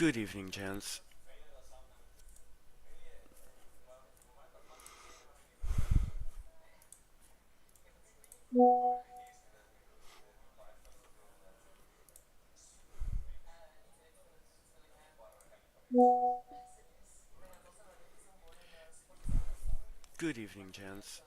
Good evening, gents. Good evening, gents.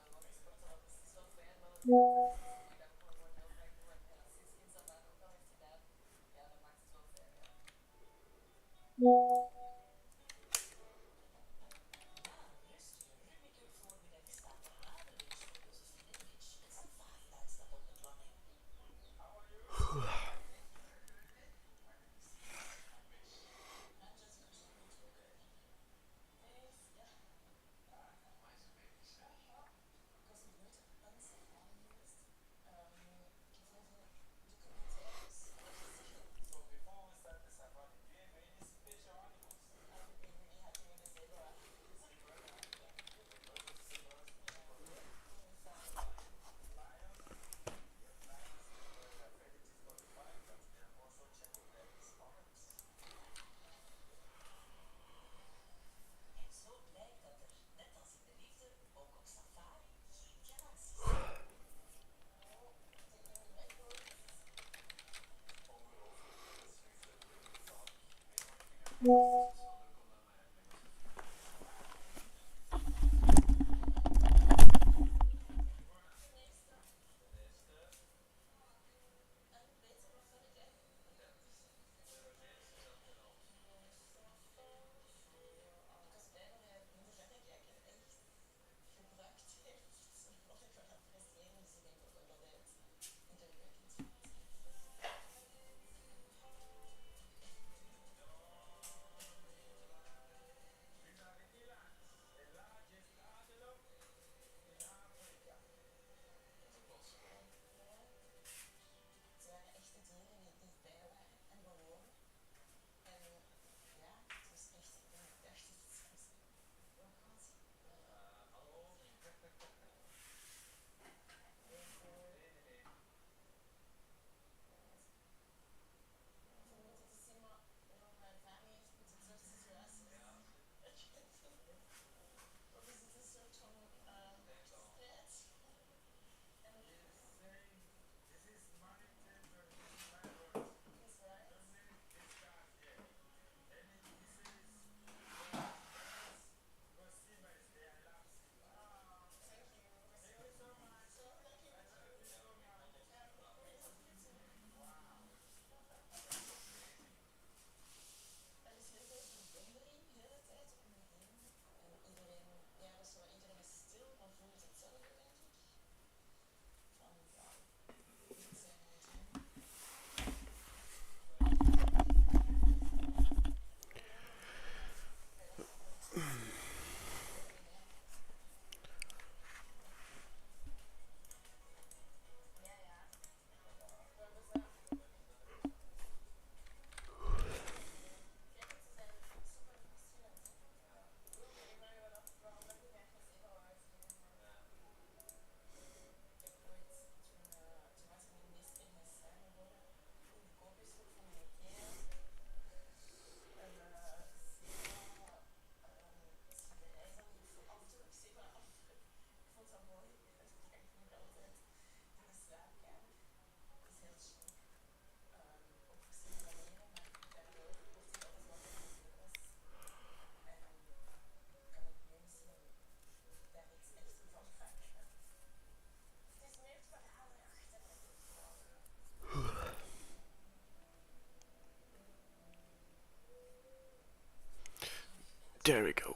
There we go.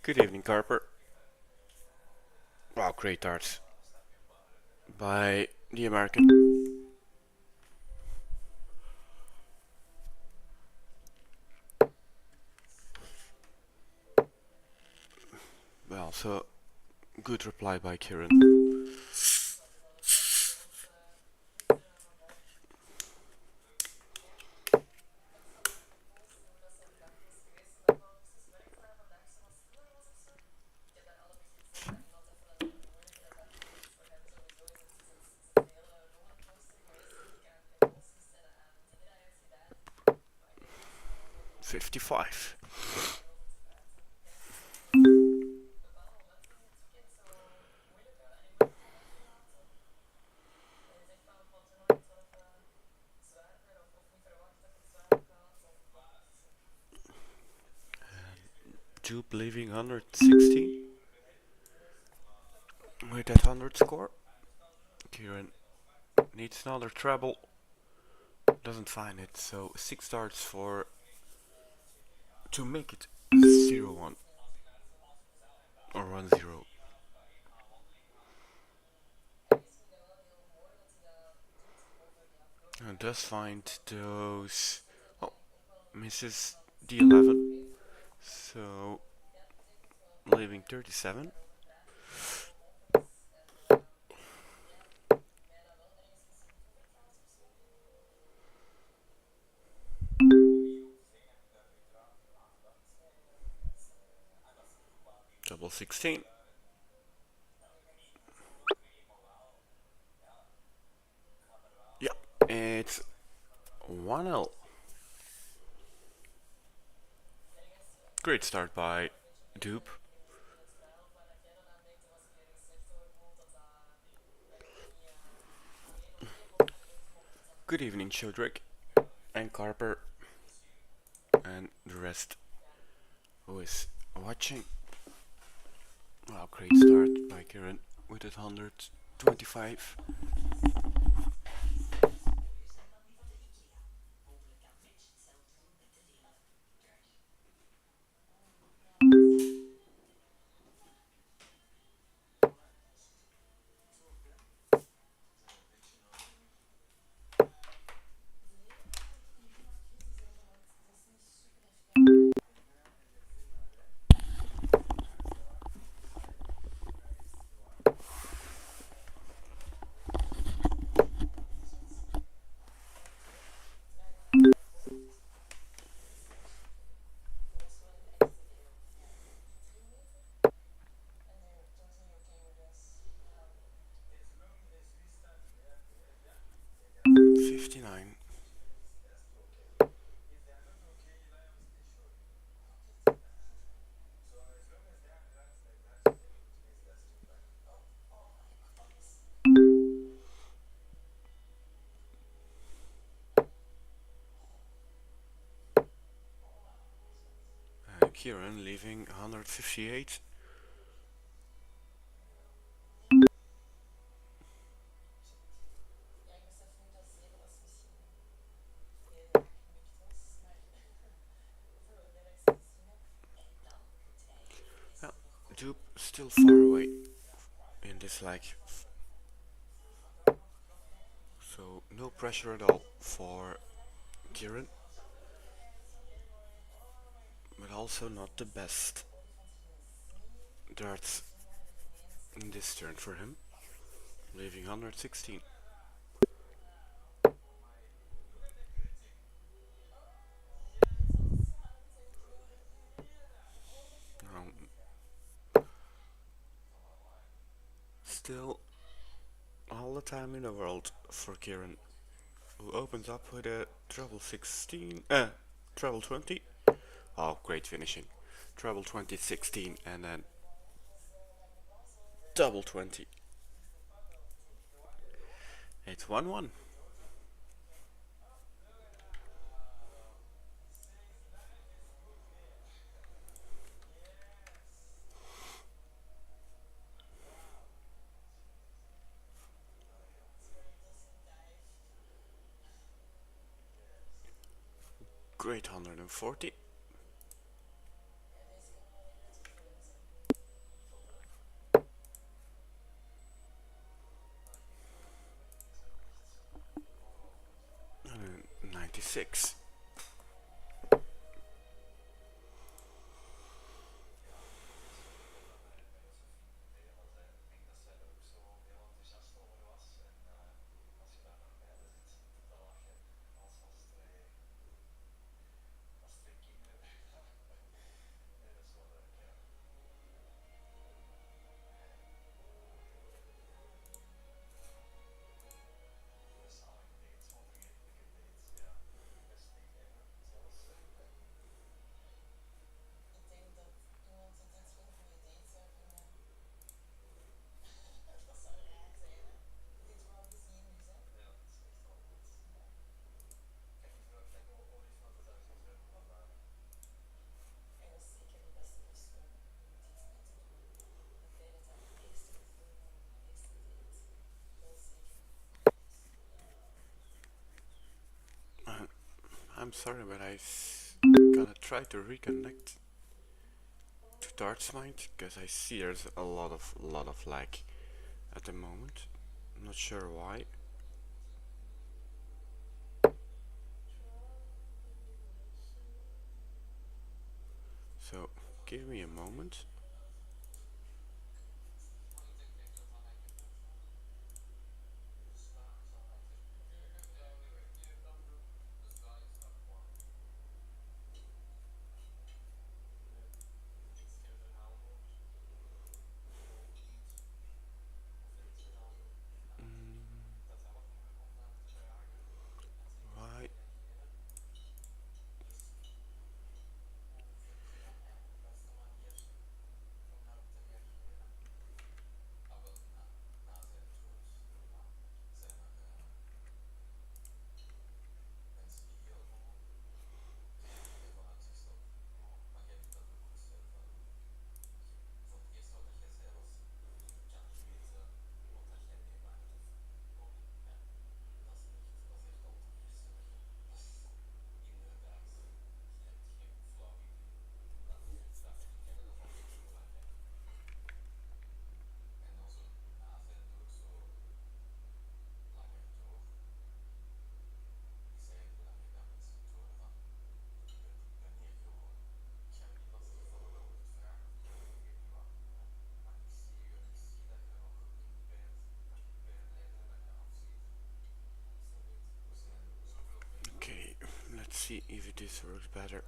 Good evening, Carper. Wow, great darts by the American. Well, so good reply by Kieran. $55. Dupe leaving 160 with that 100 score. Kieran needs another treble. Doesn't find it, so 6 darts for to make it 0-1 or 1-0. And does find those. Oh, misses the 11. So leaving 37. Double 16. Yeah, it's 1-0. Great start by Dupe. Good evening, Chodrick and Carper and the rest who is watching. Wow, great start by Kieran with that 125. $59. Kieran leaving 158. Well, Dupe still far away in this leg, so no pressure at all for Kieran, but also not the best darts in this turn for him, leaving 116. Still all the time in the world for Kieran, who opens up with a treble 16, treble 20. Oh, great finishing. Treble 20, 16, and then double 20. It's 1-1. Great 140. 6. I'm sorry, but gonna try to reconnect to Dartsmind because I see there's a lot of lag at the moment. I'm not sure why. So give me a moment. Why? Okay, let's see if this works better.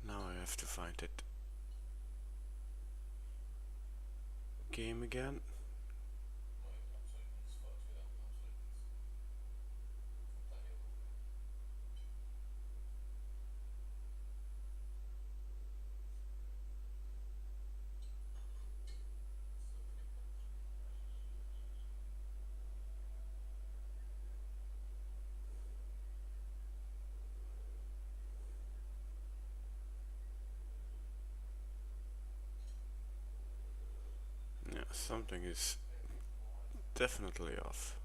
Now I have to find it. Game again. Yeah, something is definitely off.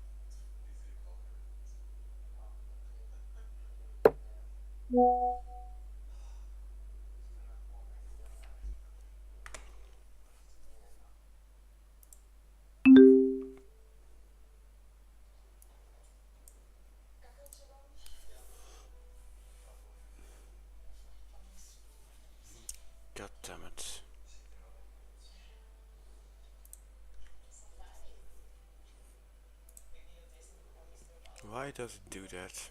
God damn it. Why does it do that?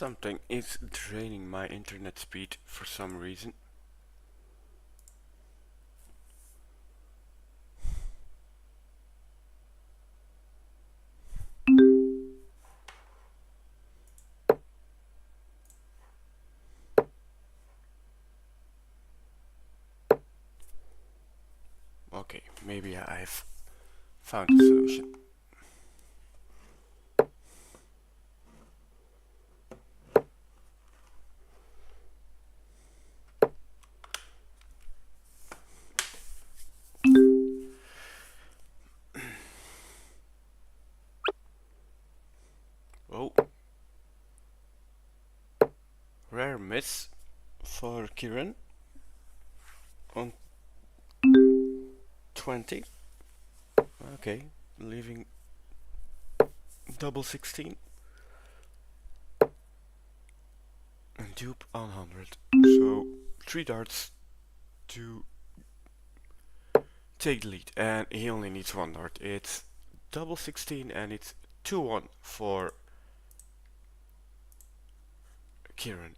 Something is draining my internet speed for some reason. Okay, maybe I've found a solution. Oh, rare miss for Kieran on 20. Okay, leaving double 16 and dupe on 100. So 3 darts to take the lead, and he only needs 1 dart. It's double 16 and it's 2-1 for Kieran.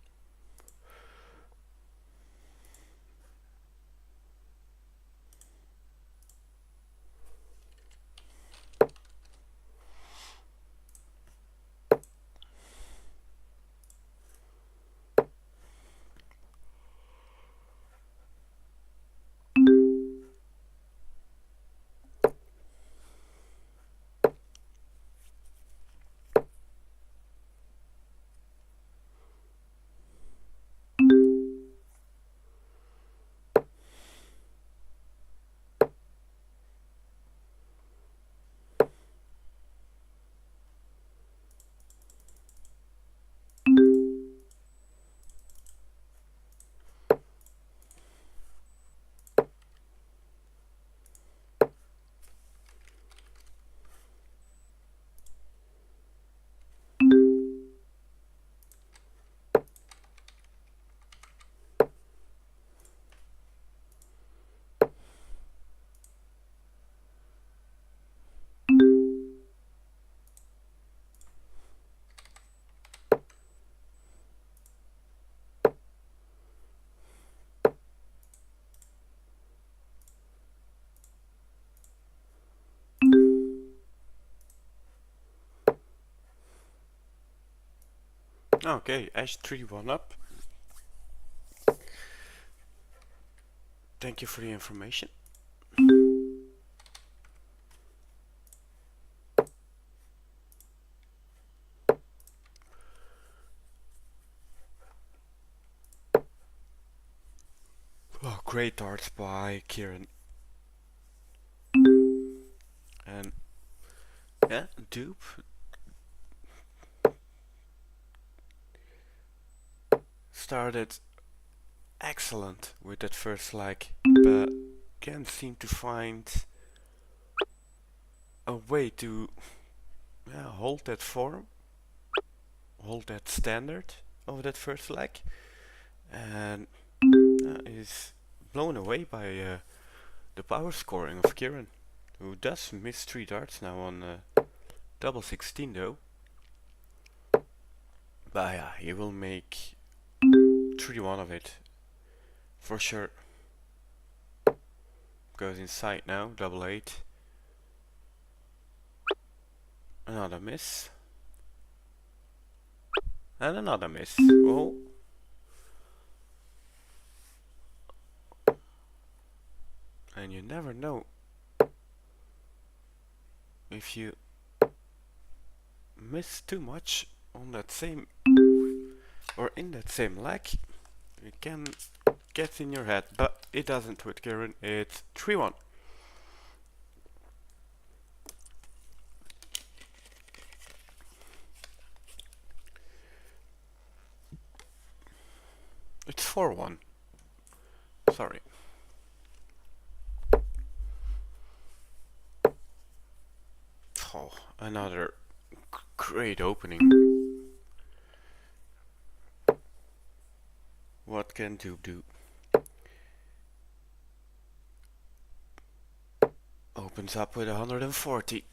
Okay, Ash 3-1 up. Thank you for the information. Oh, great darts by Kieran. And yeah, dupe. Started excellent with that first leg, but can't seem to find a way to hold that form, hold that standard of that first leg, and is blown away by the power scoring of Kieran, who does miss 3 darts now on double 16 though. But yeah, he will make 3-1 of it for sure. Goes inside now, double 8. Another miss. And another miss. Oh. And you never know if you miss too much on that same or in that same leg, it can get in your head, but it doesn't with Kieran. It's 3-1. It's 4-1. Sorry. Oh, another great opening. What can Dupe do? Opens up with 140.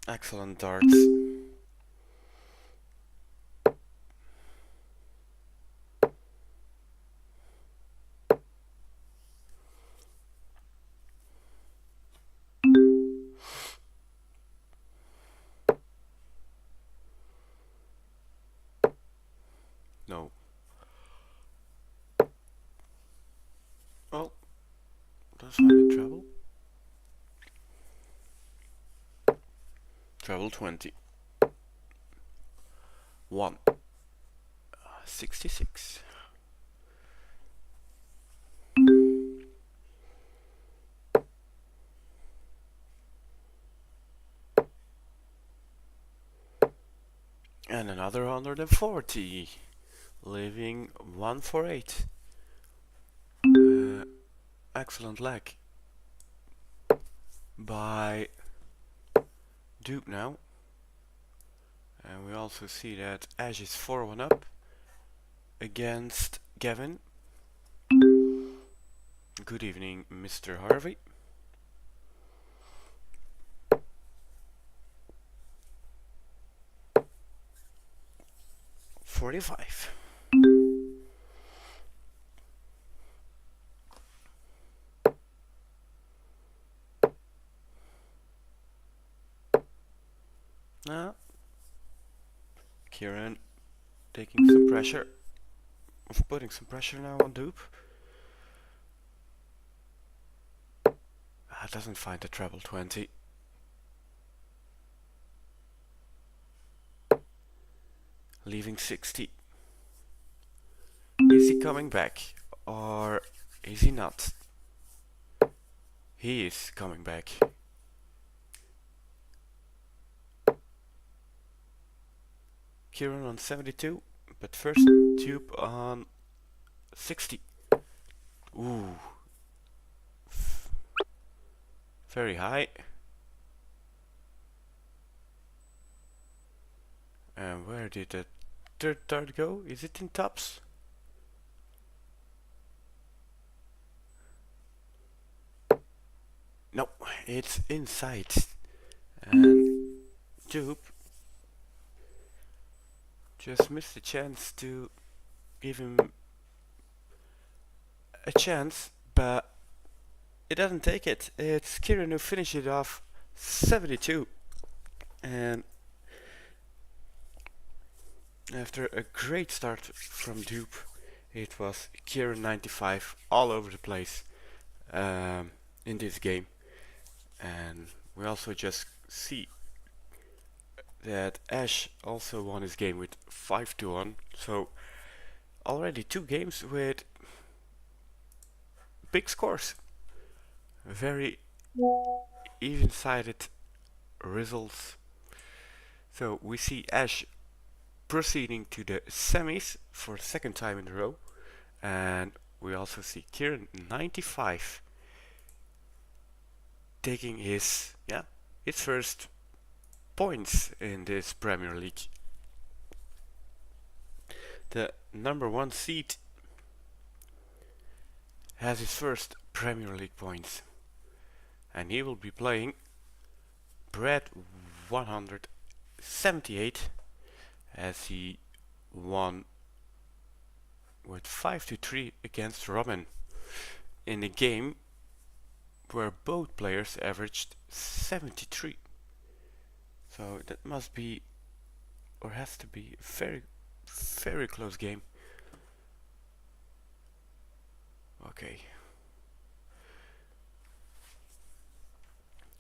Excellent darts. No. Well, let's find a treble. Treble 20. 1. 66. And another 140. Leaving 148. Excellent leg by Dupe now. And we also see that Ash is 4-1 up against Gavin. Good evening, Mr. Harvey. $45. Now, Kieran taking some pressure, putting some pressure now on Dupe. Doesn't find the treble 20. Leaving 60. Is he coming back or is he not? He is coming back. Kieran on 72, but first Dupe on 60. Ooh. Very high. And where did the third dart go? Is it in tops? No, it's inside. And Dupe just missed the chance to give him a chance, but it doesn't take it. It's Kieran who finished it off 72. And after a great start from Dupe, it was Kieran 95 all over the place in this game. And we also just see that Ash also won his game with 5-1. So already 2 games with big scores. Very even-sided results. So we see Ash proceeding to the semis for the second time in a row, and we also see Kieran 95 taking his first points in this Premier League. The number 1 seed has his first Premier League points, and he will be playing Brad 178 as he won with 5-3 against Robin in a game where both players averaged 73. So that must be, or has to be, a very, very close game. Okay.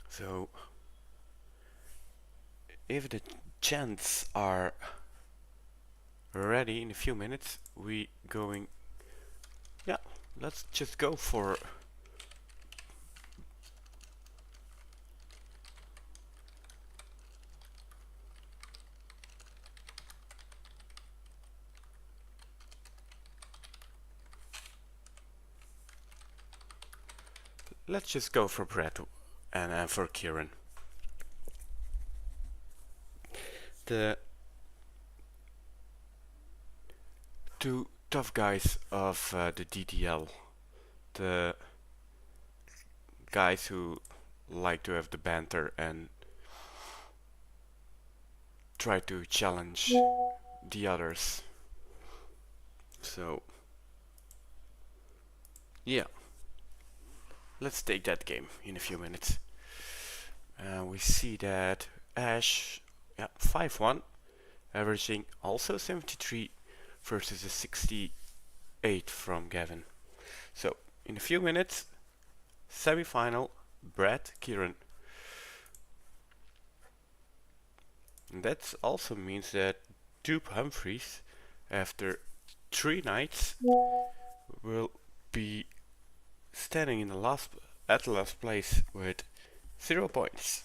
So if the chants are ready in a few minutes, let's just go for Brett and for Kieran. The 2 tough guys of the DDL, the guys who like to have the banter and try to challenge the others. So yeah, let's take that game in a few minutes. We see that Ash 5-1, averaging also 73, versus a 68 from Gavin. So, in a few minutes, semi-final, Brad, Kieran. And that also means that Dupe Humphries, after 3 nights, will be standing in at the last place with 0 points.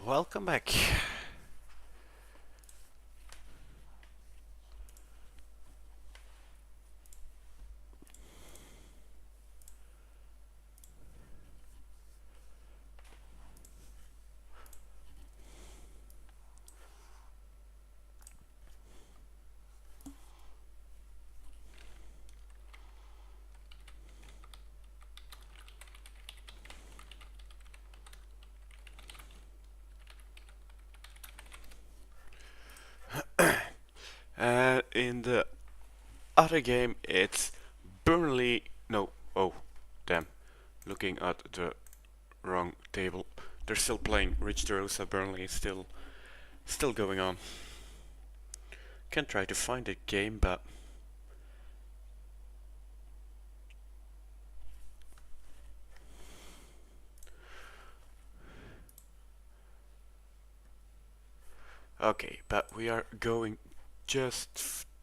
Welcome back. In the other game, it's Burnley. No, oh, damn. Looking at the wrong table. They're still playing. Rich DeRosa Burnley is still going on. Can try to find a game, but okay. But we are going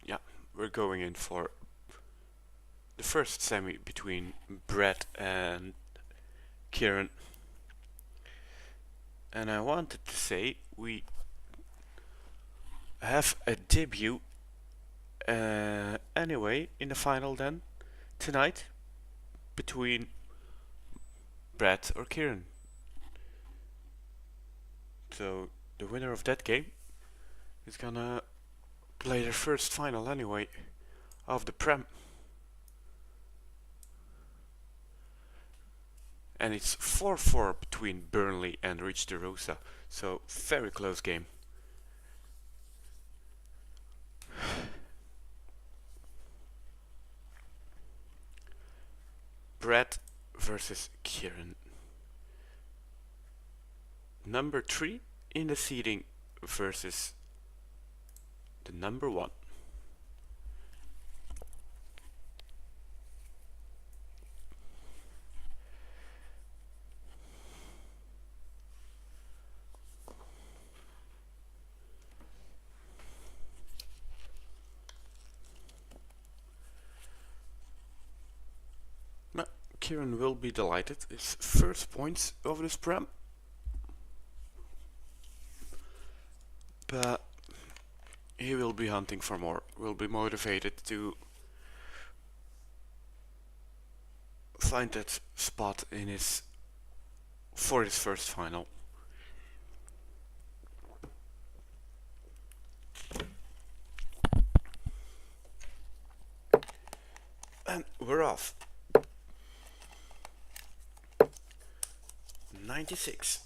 yeah, we're going in for the first semi between Brett and Kieran. And I wanted to say we have a debut anyway in the final then tonight between Brett or Kieran. So the winner of that game is gonna play their first final anyway of the Prem. And it's 4-4 between Burnley and Rich DeRosa. So very close game. Brett versus Kieran. Number 3 in the seeding versus the number 1. Kieran will be delighted. It's first points over this prem. But he will be hunting for more. Will be motivated to find that spot in his for his first final. And we're off. 96.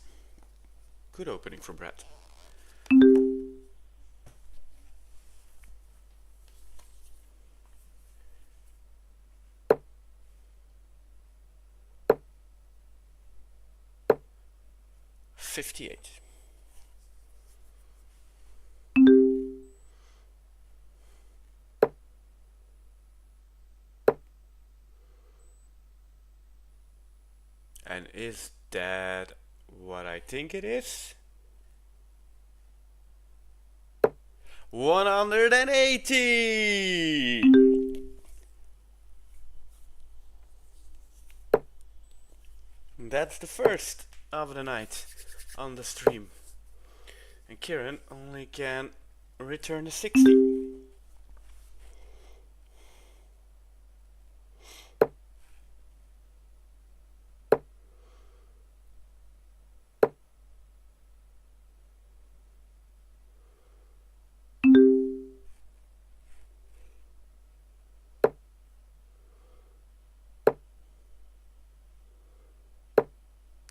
Good opening for Brett. $58. And is that what I think it is? 180! That's the first of the night on the stream. And Kieran only can return the 60.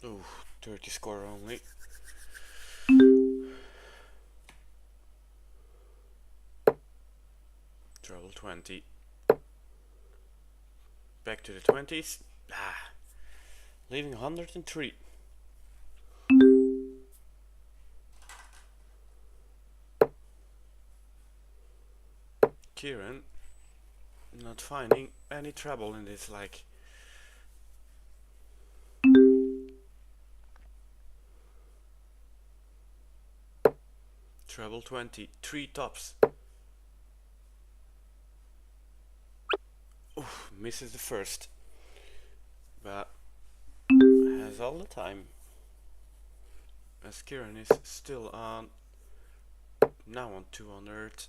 Oh, 30 score only. Treble 20. Back to the 20s. Leaving 103. Kieran not finding any trouble in this, like. Treble 20, 3 tops. Oof, misses the first. But has all the time. As Kieran is still on. Now on 200.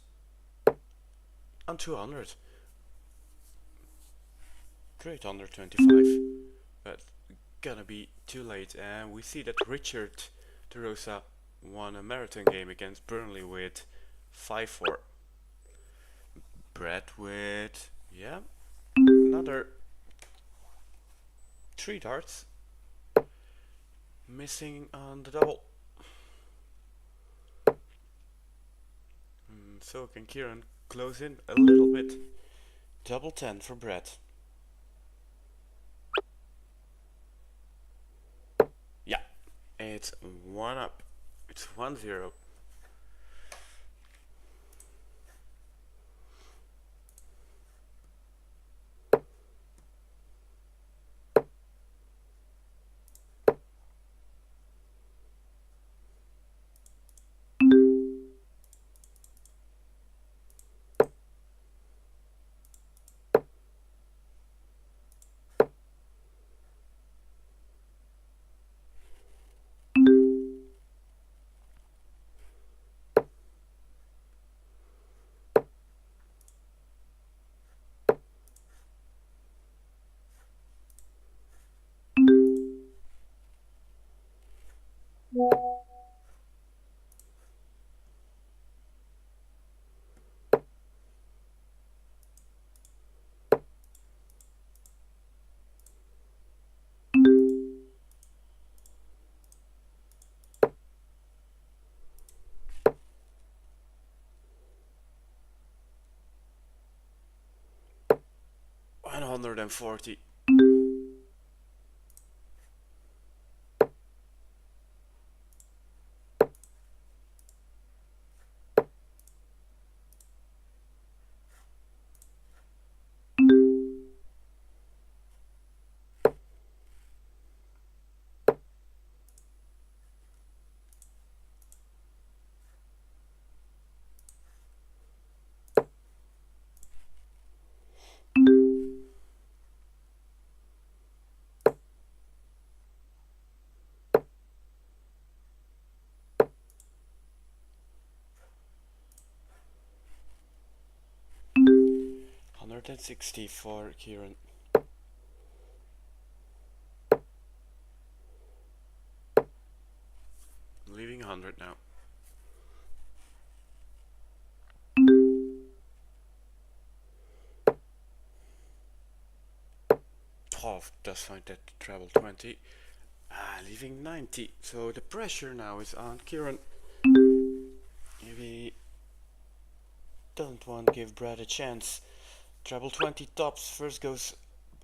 On 200. Great under 25. But gonna be too late. And we see that Richard De Rosa won a marathon game against Burnley with 5-4. Brett with, yeah, another 3 darts. Missing on the double. And so can Kieran close in a little bit. Double 10 for Brett. Yeah, it's 1 up. It's 1-0. $140. 160 for Kieran. Leaving 100 now. 12 does find that treble 20. Leaving 90. So the pressure now is on Kieran. He doesn't want to give Brad a chance. Treble 20 tops. First goes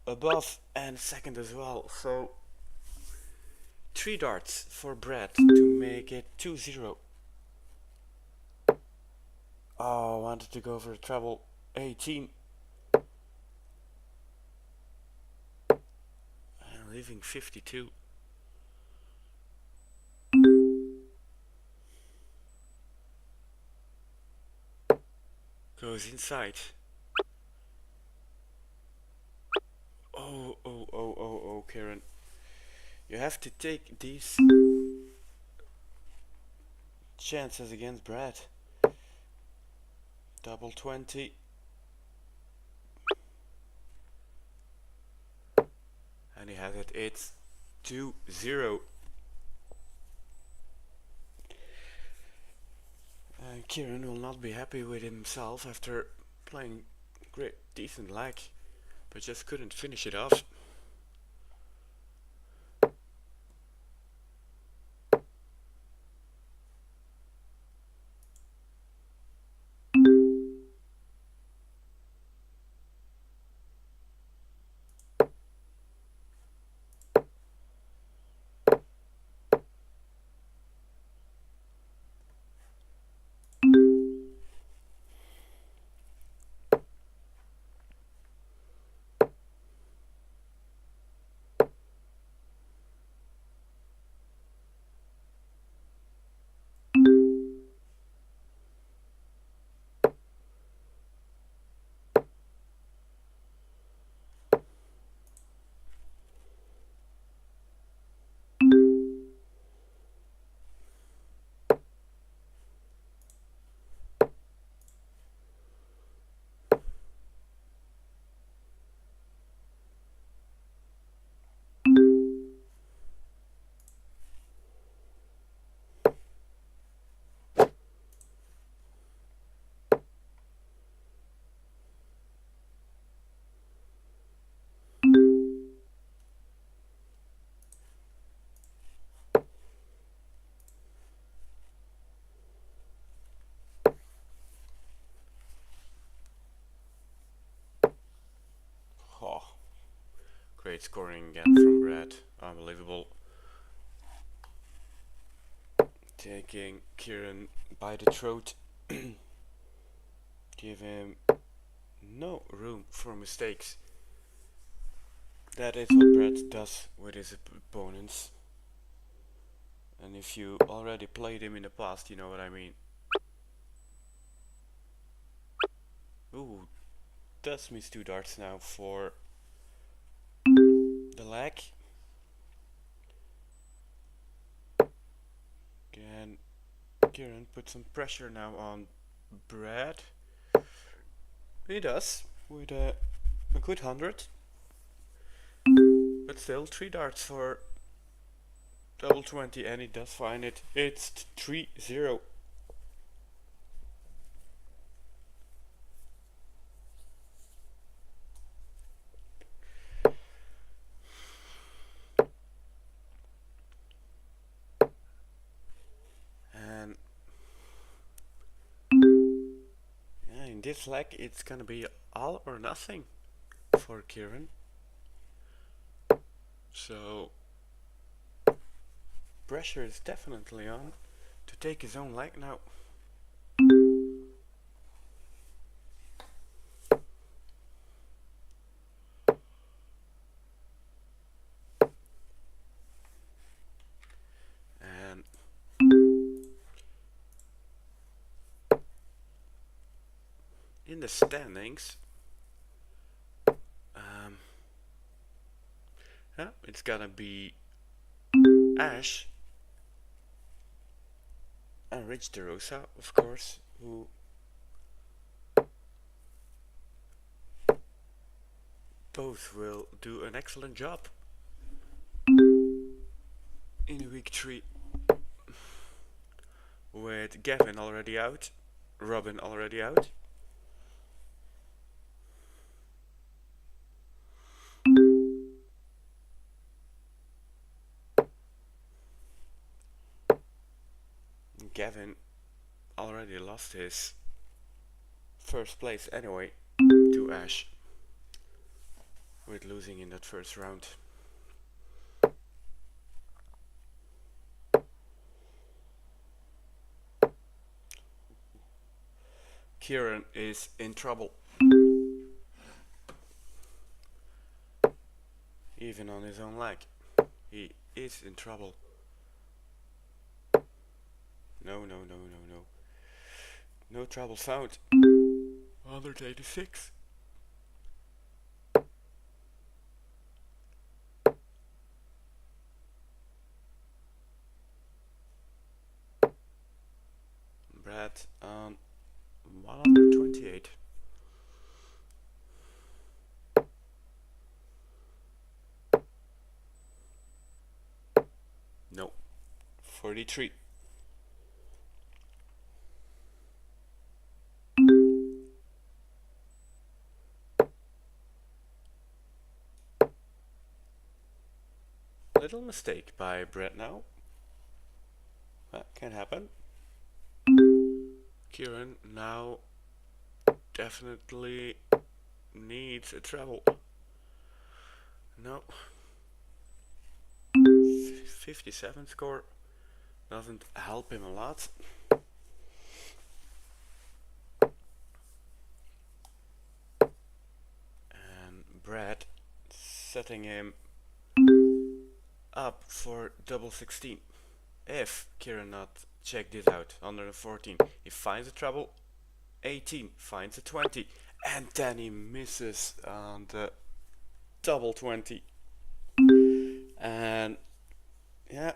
above and second as well. So 3 darts for Brad to make it 2-0. Oh, I wanted to go for a treble 18. And leaving 52. Goes inside. Oh, Kieran. You have to take these chances against Brad. Double 20. And he has it. It's 2-0. And Kieran will not be happy with himself after playing great, decent lag, but just couldn't finish it off. Oh, great scoring again from Brad. Unbelievable. Taking Kieran by the throat. Give him no room for mistakes. That is what Brad does with his opponents. And if you already played him in the past, you know what I mean. Ooh, does miss 2 darts now for the lag. Can Kieran put some pressure now on Brad? He does, with a good 100. But still, 3 darts for double 20, and he does find it. It's 3-0. And yeah, in this leg, it's gonna be all or nothing for Kieran. So pressure is definitely on to take his own leg now. And in the standings, yeah, it's gonna be Ash and Rich DeRosa, of course, who both will do an excellent job in week 3 with Gavin already out, Robin already out. Gavin already lost his first place anyway to Ash with losing in that first round. Kieran is in trouble. Even on his own leg. He is in trouble. No. No trouble found. 186. Brad on 128. No. 43. Little mistake by Brett now. That can happen. Kieran now definitely needs a treble. No. 57 score doesn't help him a lot. And Brad setting him up for double 16. If Kieran not check this out, 114, he finds a treble, 18, finds a 20, and then he misses on the double 20. And yeah,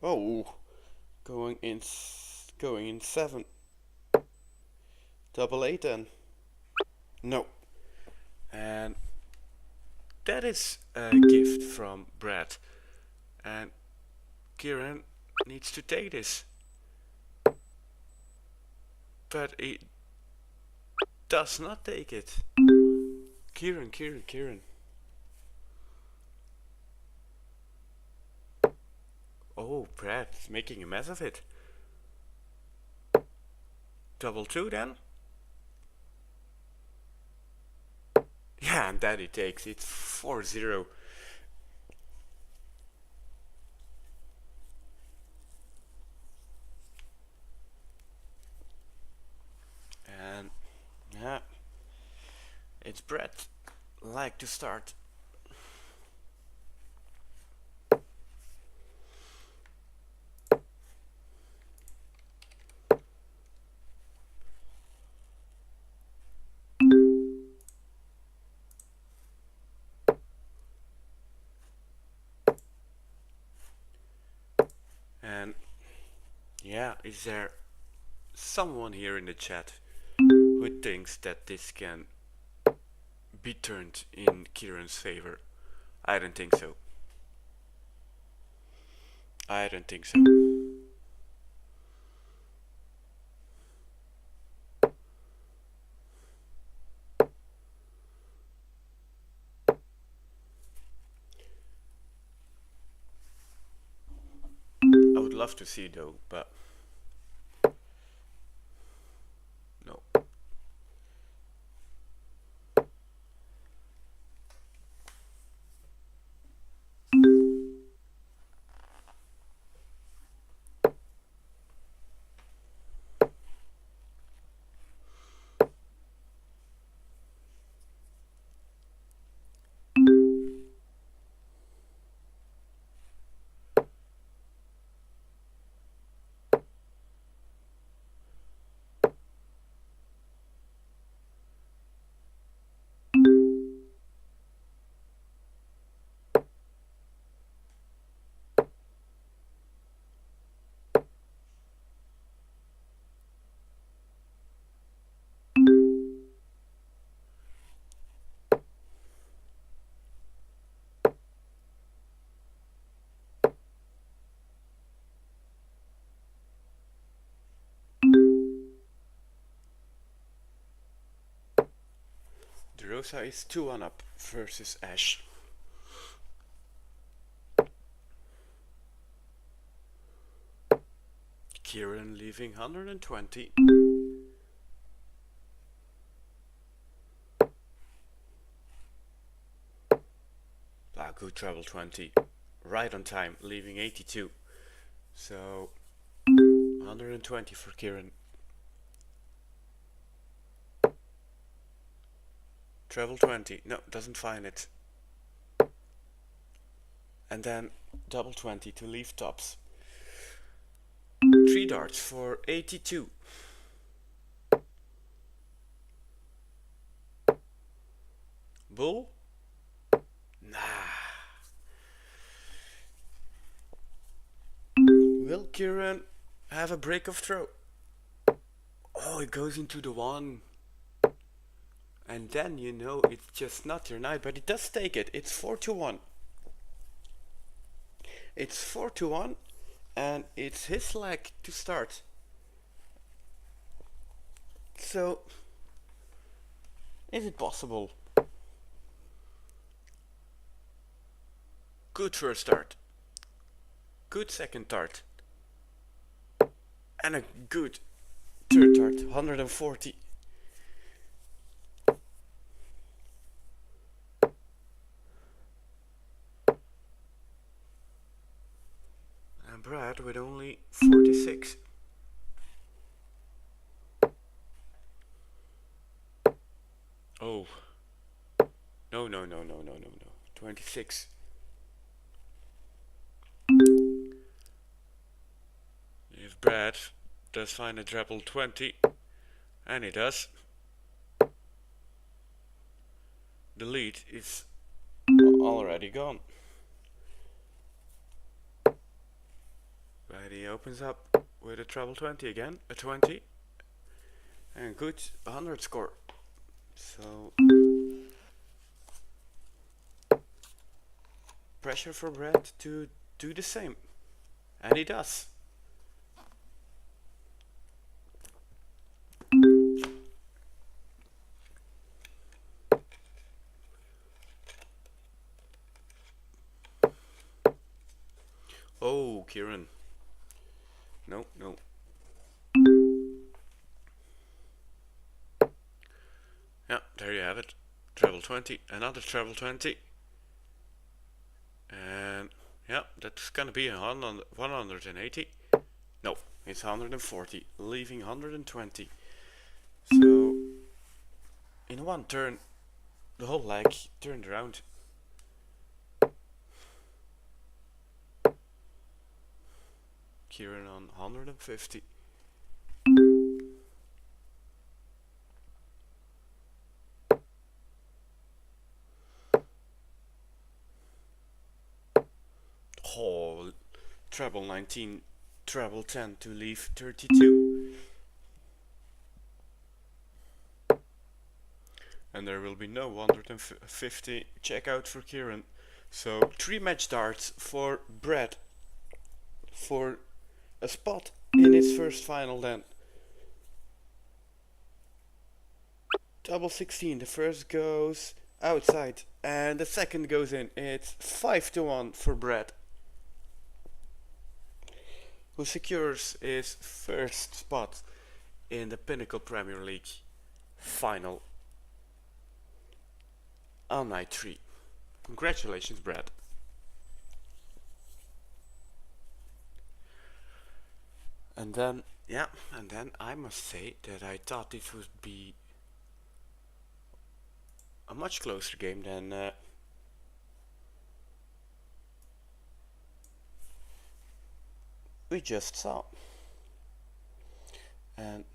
oh, going in 7, double 8 then. No, and that is a gift from Brad, and Kieran needs to take this, but he does not take it. Kieran. Oh, Brad's making a mess of it. Double 2 then. Yeah, and that he takes. It's 4-0. And yeah, it's Brad like to start. And yeah, is there someone here in the chat who thinks that this can be turned in Kieran's favor? I don't think so. I don't think so. I would love to see though, but no. Rosa is 2-1 up versus Ash. Kieran leaving 120. Good treble 20. Right on time, leaving 82. So 120 for Kieran. Treble 20. No, doesn't find it. And then double 20 to leave tops. 3 darts for 82. Bull? Nah. Will Kieran have a break of throw? Oh, it goes into the 1. And then you know it's just not your night, but it does take it. It's 4-1. It's 4-1, and it's his leg to start. So, is it possible? Good first start. Good second start. And a good third start. 140. And Brad with only 46. Oh. No. 26. If Brad does find a treble 20, and he does, the lead is already gone. But he opens up with a treble 20 again, a 20, and good 100 score. So pressure for Brad to do the same, and he does. Oh, Kieran. No. Yeah, there you have it. Treble 20, another treble 20. And yeah, that's gonna be 180. No, it's 140, leaving 120. So, in one turn, the whole leg turned around. Kieran on 150. Oh, treble 19, treble 10 to leave 32. And there will be no 150 checkout for Kieran. So 3 match darts for Brad for a spot in his first final then. Double 16, the first goes outside and the second goes in. It's 5-1 for Brad, who secures his first spot in the Pinnacle Premier League final on night 3. Congratulations, Brad. And then I must say that I thought this would be a much closer game than we just saw. And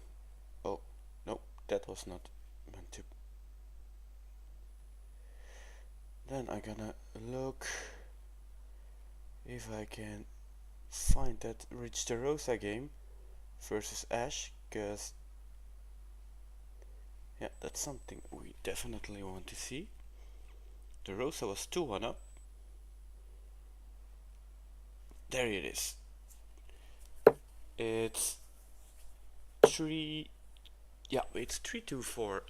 oh no, that was not meant to. Then I'm gonna look if I can find that Rich DeRosa game versus Ash, because yeah, that's something we definitely want to see. DeRosa was 2-1 up. There it is. It's 3-2 for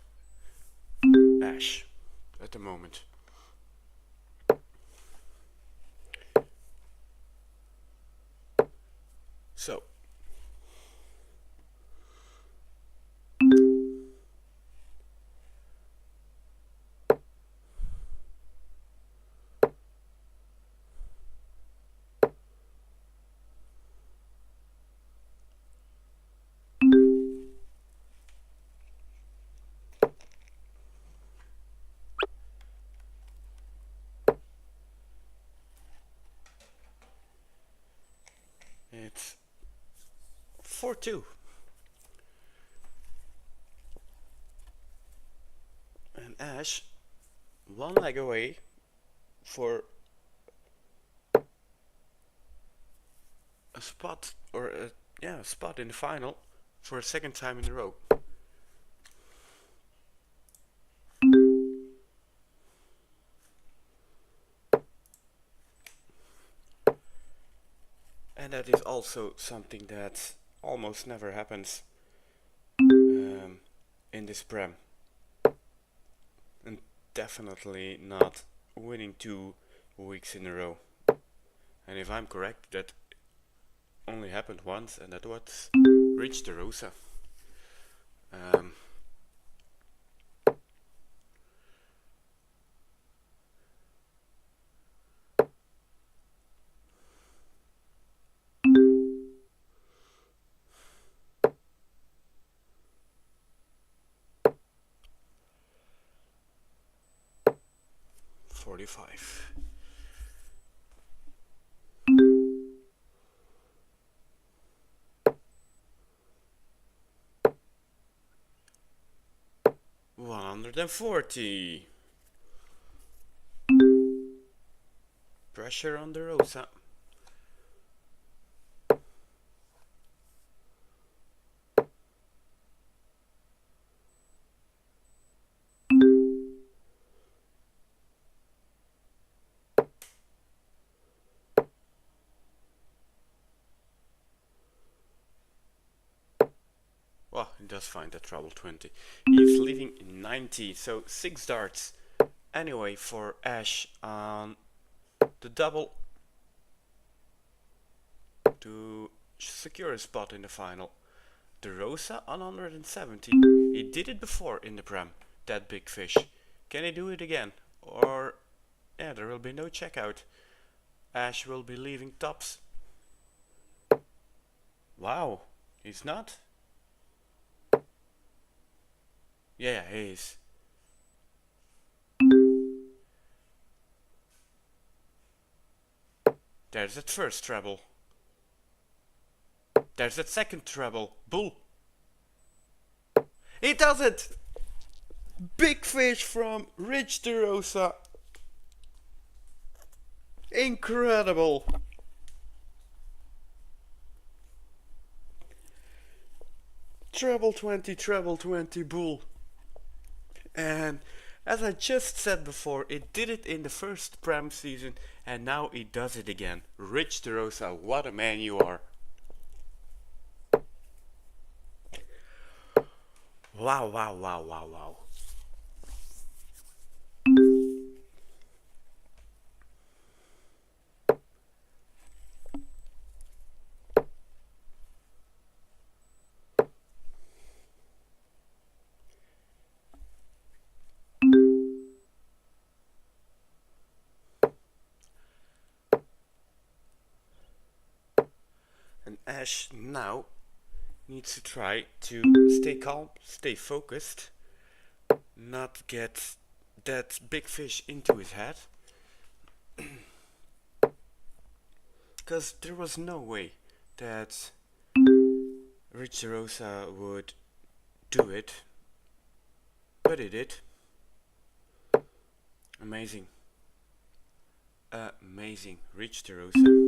Ash. at the moment. So it's 4-2. And Ash one leg away for a spot, or a spot in the final for a second time in a row. And that is also something that almost never happens in this Prem. And definitely not winning 2 weeks in a row. And if I'm correct, that only happened once, and that was Rich DeRosa. 45. $140. Pressure on DeRosa. Well, he does find that treble 20. He's leaving 90, so 6 darts anyway for Ash on the double to secure a spot in the final. DeRosa on 170. He did it before in the Prem, that big fish. Can he do it again? Or, yeah, there will be no checkout. Ash will be leaving tops. Wow, he's not? Yeah, he is. There's that first treble. There's that second treble. Bull. He does it! Big fish from Rich DeRosa. Incredible. Treble 20, bull. And as I just said before, it did it in the first Prem season, and now it does it again. Rich DeRosa, what a man you are. Wow, wow, wow, wow, wow. And Ash now needs to try to stay calm, stay focused, not get that big fish into his head. Because there was no way that Rich DeRosa would do it, but he did. Amazing. Amazing, Rich DeRosa.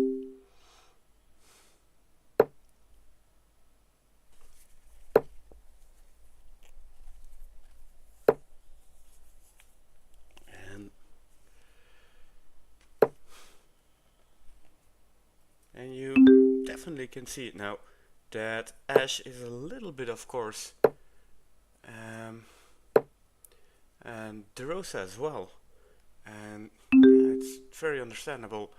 And you definitely can see it now that Ash is a little bit, of course, and and DeRosa as well. And yeah, it's very understandable.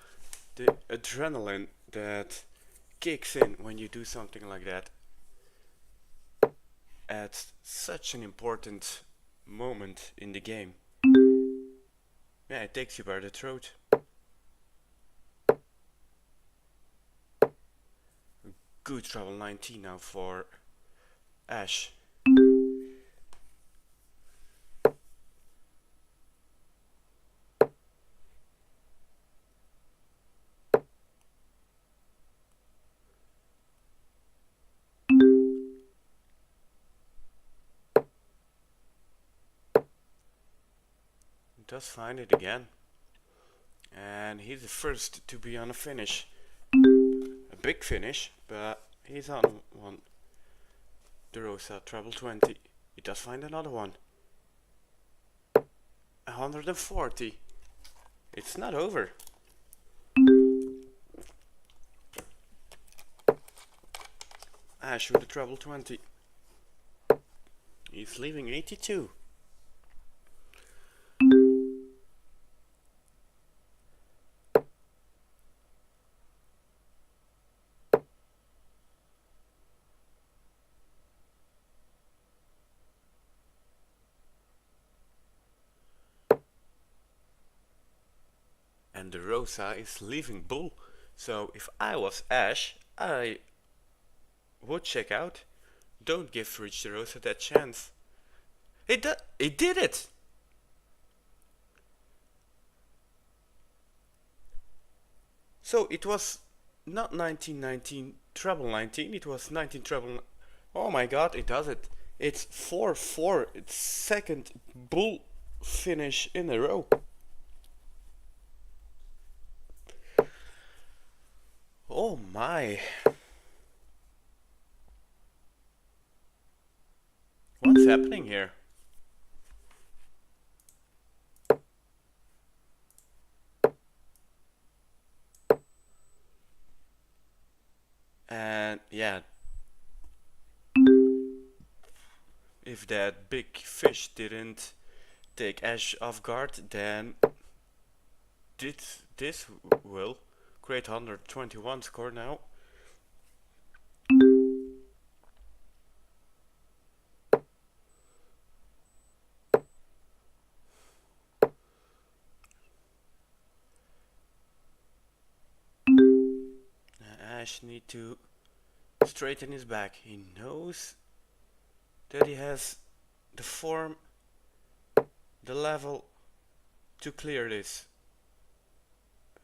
The adrenaline that kicks in when you do something like that at such an important moment in the game. Yeah, it takes you by the throat. Good treble 19 now for Ash. Does find it again. And he's the first to be on a finish. A big finish, but he's on one. DeRosa, treble 20. He does find another one. 140. It's not over. Ash with the treble 20. He's leaving 82. And DeRosa is leaving Bull. So if I was Ash, I would check out. Don't give Rich DeRosa that chance. It did it! So it was not 1919 treble 19, it was 19 treble. Oh my god, it does it. It's 4-4. It's second Bull finish in a row. Oh my. What's happening here? And yeah, if that big fish didn't take Ash off guard, then this will create 121 score now. Ash need to straighten his back. He knows that he has the form, the level to clear this.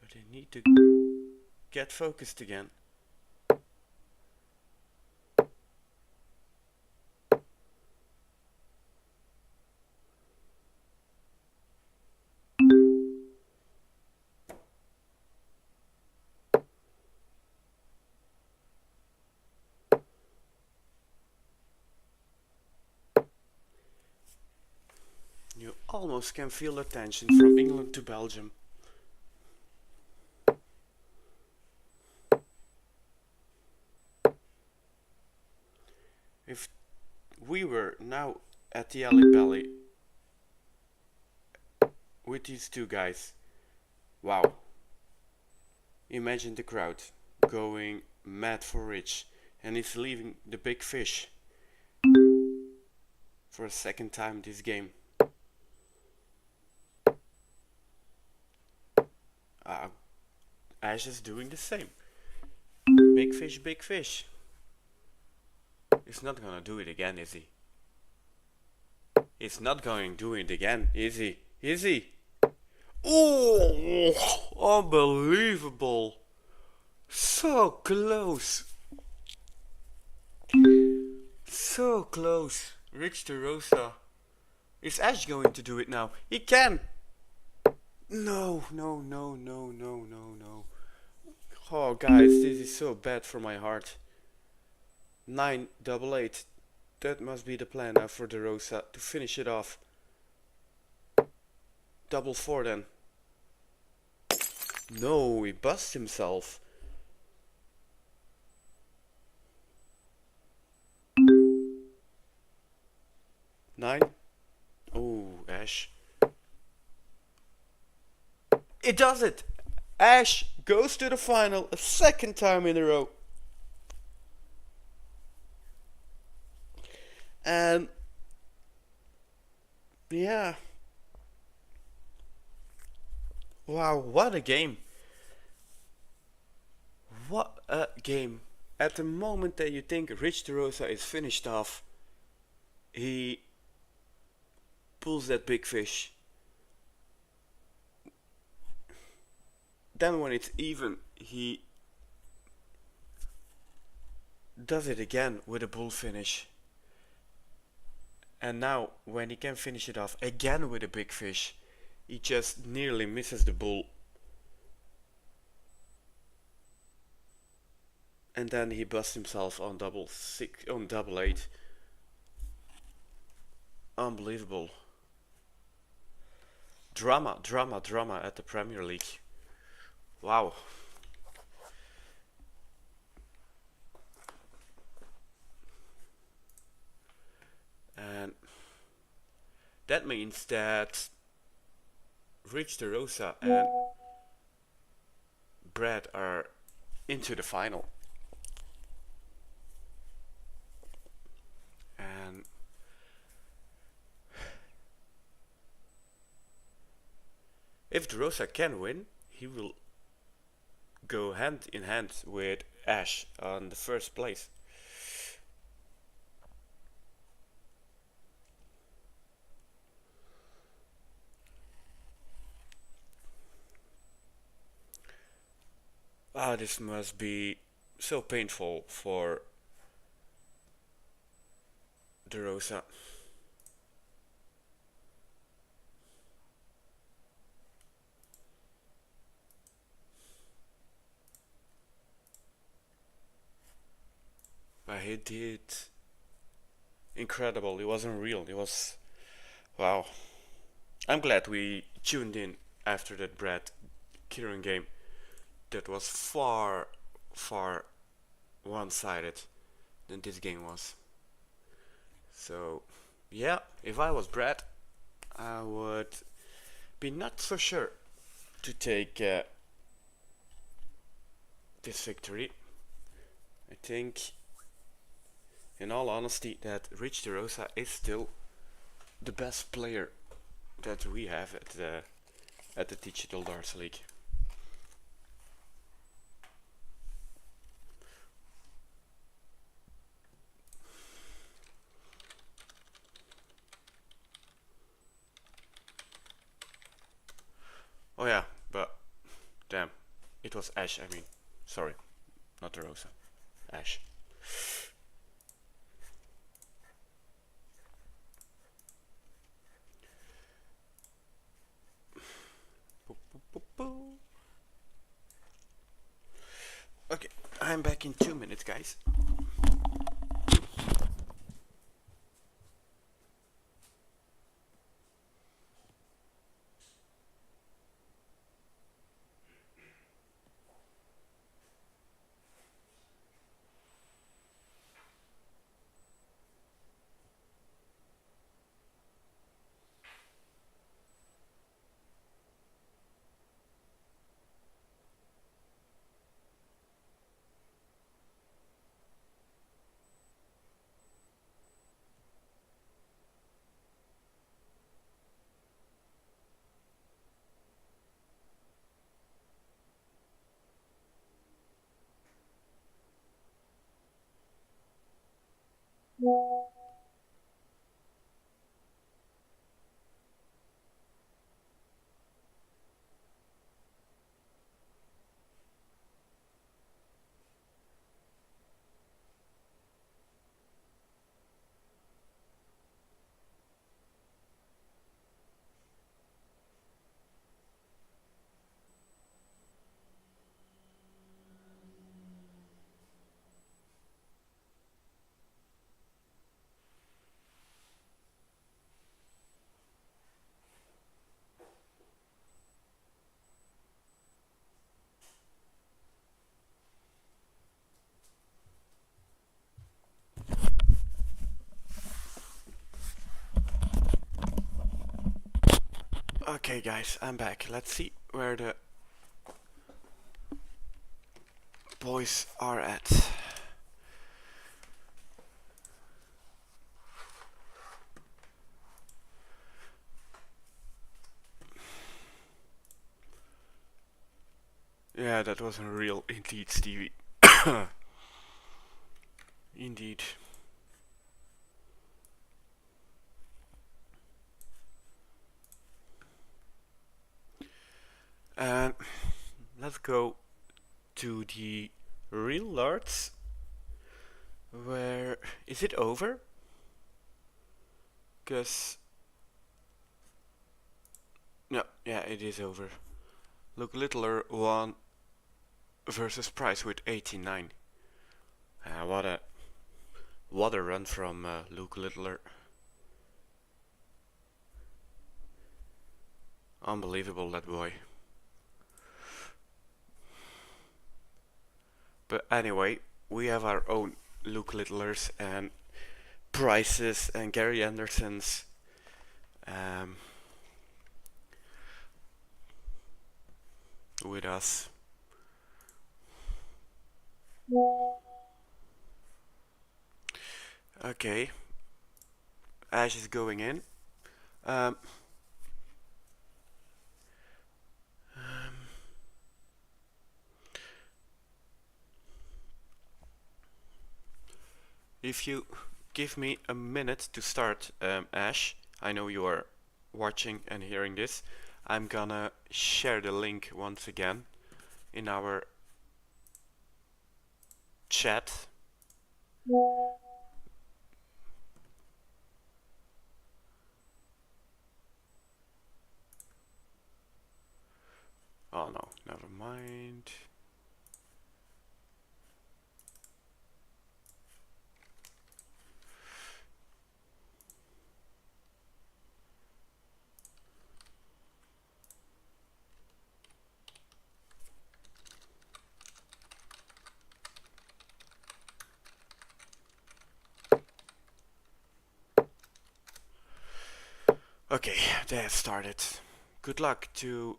But they need to get focused again. You almost can feel the tension from England to Belgium. If we were now at the Alley Pally with these two guys, wow. Imagine the crowd going mad for Rich, and he's leaving the big fish for a second time this game. Ash is doing the same. Big fish, big fish. He's not gonna do it again, is he? He's not going to do it again, is he? Is he? Oh, unbelievable. So close. So close. Rich DeRosa. Is Ash going to do it now? He can. No, no, no, no, no, no, no. Oh, guys, this is so bad for my heart. 9-8. That must be the plan now for DeRosa to finish it off. 4-4 then. No, he busts himself. Nine. Oh, Ash. It does it! Ash goes to the final a second time in a row. And yeah, wow, what a game! What a game! At the moment that you think Rich DeRosa is finished off, he pulls that big fish. Then when it's even, he does it again with a bull finish. And now when he can finish it off again with a big fish, he just nearly misses the bull. And then he busts himself on double eight. Unbelievable. Drama, drama, drama at the Premier League. Wow. And that means that Rich DeRosa and Brad are into the final. And if DeRosa can win, he will go hand in hand with Ash on the first place. Ah, this must be so painful for DeRosa. But he did incredible. It wasn't real. It was wow. I'm glad we tuned in after that Brad Kieran game. That was far, far one-sided than this game was. So, yeah, if I was Brad, I would be not so sure to take this victory. I think, in all honesty, that Rich DeRosa is still the best player that we have at the Digital Darts League. Oh yeah, but damn, it was Ash. I mean, sorry, not DeRosa, Ash. Okay, I'm back in 2 minutes, guys. Okay guys, I'm back. Let's see where the boys are at. Yeah, that was unreal indeed, Stevie. Indeed. And let's go to the real Lords. Where is it over? Cause no, yeah, it is over. Luke Littler won versus Price with 89. What a run from Luke Littler. Unbelievable, that boy. But anyway, we have our own Luke Littlers and Prices and Gary Andersons. With us. Okay, Ash is going in. Um, if you give me a minute to start, Ash, I know you are watching and hearing this. I'm gonna share the link once again in our chat. Oh no, never mind. Okay, they have started. Good luck to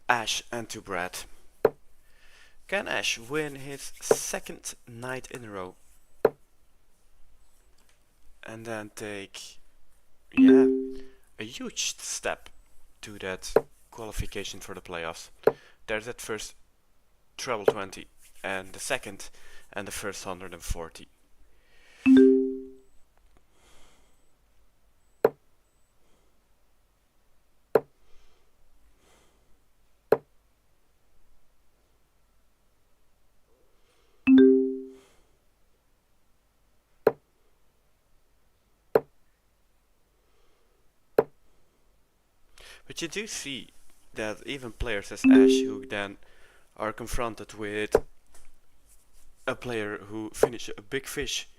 Ash and to Brad. Can Ash win his second night in a row? And then take, yeah, a huge step to that qualification for the playoffs. There's that first treble 20 and the second and the first 140. But you do see that even players as Ash, who then are confronted with a player who finished a big fish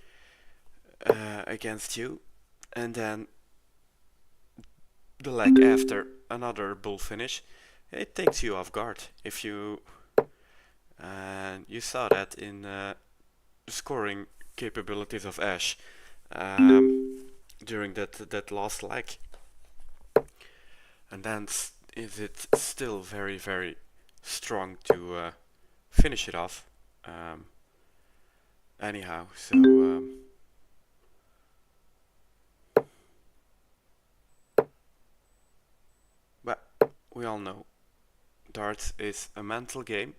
against you, and then the leg after another bull finish, it takes you off guard. If you you saw that in the scoring capabilities of Ash during that last leg, and then is it still very strong to finish it off. Anyhow, so but we all know darts is a mental game.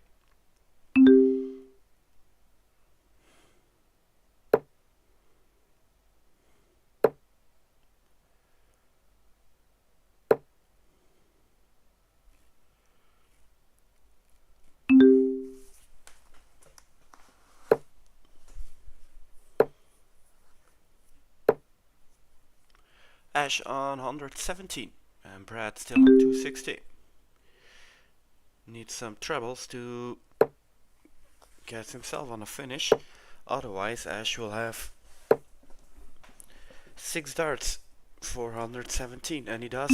Ash on 117 and Brad still on 260. Needs some trebles to get himself on a finish. Otherwise, Ash will have 6 darts for 117, and he does.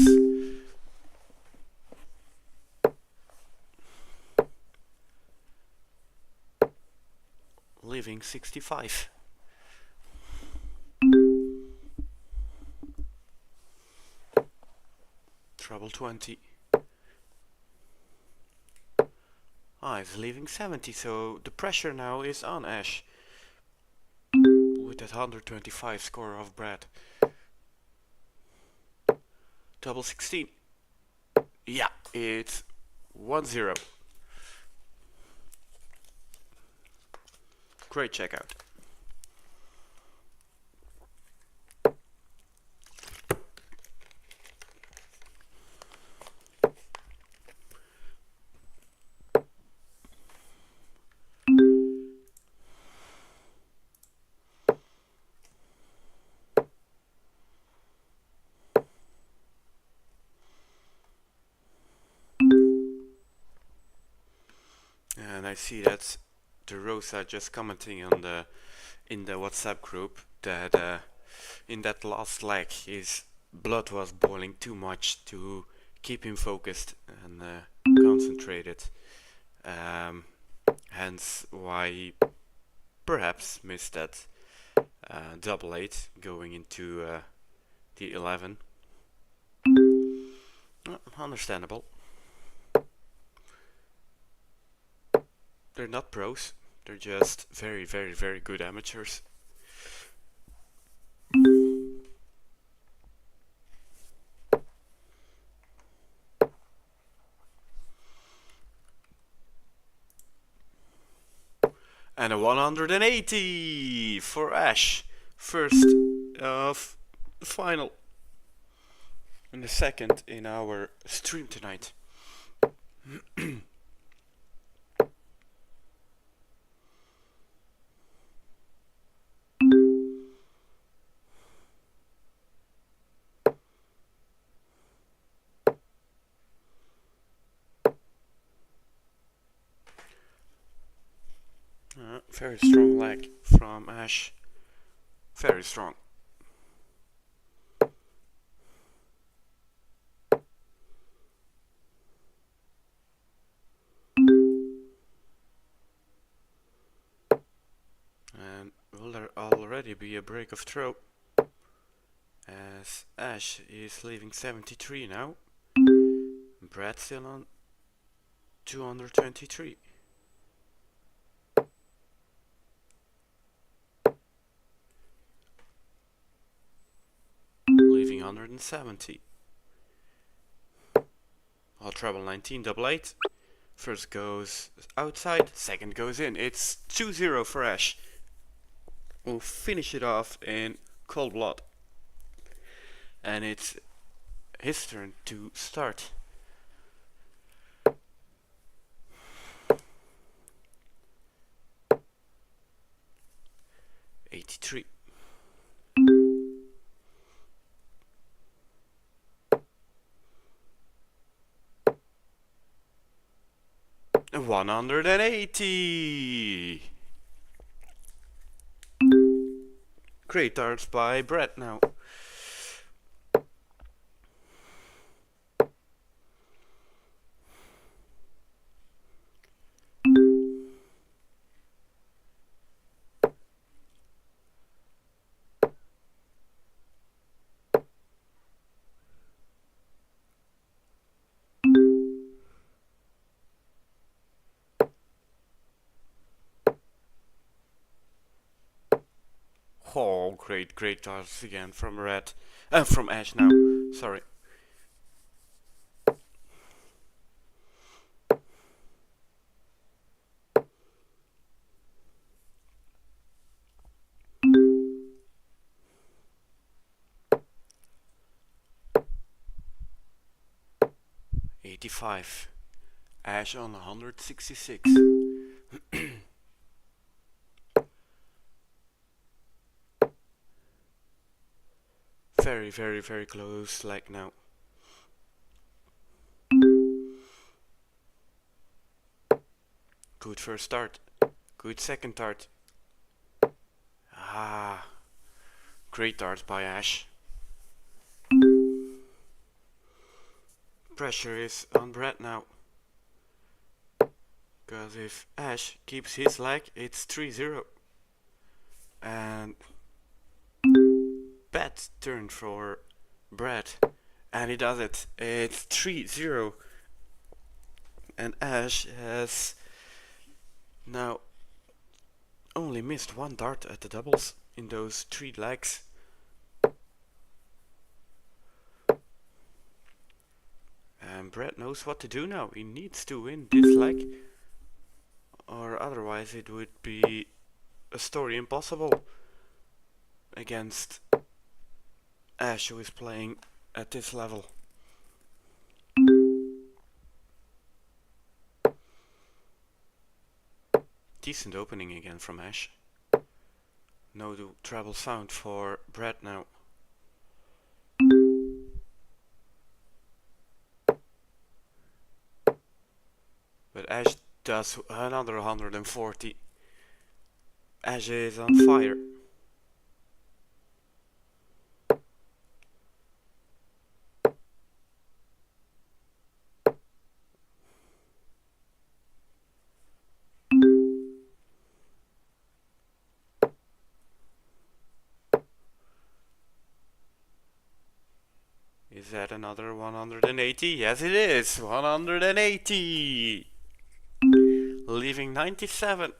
Leaving 65. treble 20. Ah, he's leaving 70, so the pressure now is on Ash. With that 125 score of Brad. Double 16. Yeah, it's 1-0. Great checkout. And I see that the Rosa just commenting on the in the WhatsApp group that in that last leg his blood was boiling too much to keep him focused and concentrated. Um, Hence why he perhaps missed that double 8 going into the 11. Understandable. They're not pros, they're just very, very, very good amateurs. And a 180 for Ash. First of the final. And the second in our stream tonight. Very strong leg from Ash. Very strong. And will there already be a break of throw? As Ash is leaving 73 now. Brad still on 223. Leaving 170. All treble 19, double 8. First goes outside, second goes in. It's 2-0 for Ash. We'll finish it off in cold blood. And it's his turn to start. '83. And 180. Great darts by Brett now. Oh, great darts again from from Ash now. Sorry. '85. Ash on 166. Very close like now. Good first start. Good second start. Ah, great darts by Ash. Pressure is on Brett now. Because if Ash keeps his leg, it's 3-0. And bad turn for Brett. And he does it. It's 3-0. And Ash has now only missed one dart at the doubles in those 3 legs. And Brett knows what to do now. He needs to win this leg, or otherwise it would be a story impossible against Ash, who is playing at this level. Decent opening again from Ash. No treble sound for Brett now. But Ash does another 140. Ash is on fire. Is that another 180? Yes, it is. 180. Leaving 97.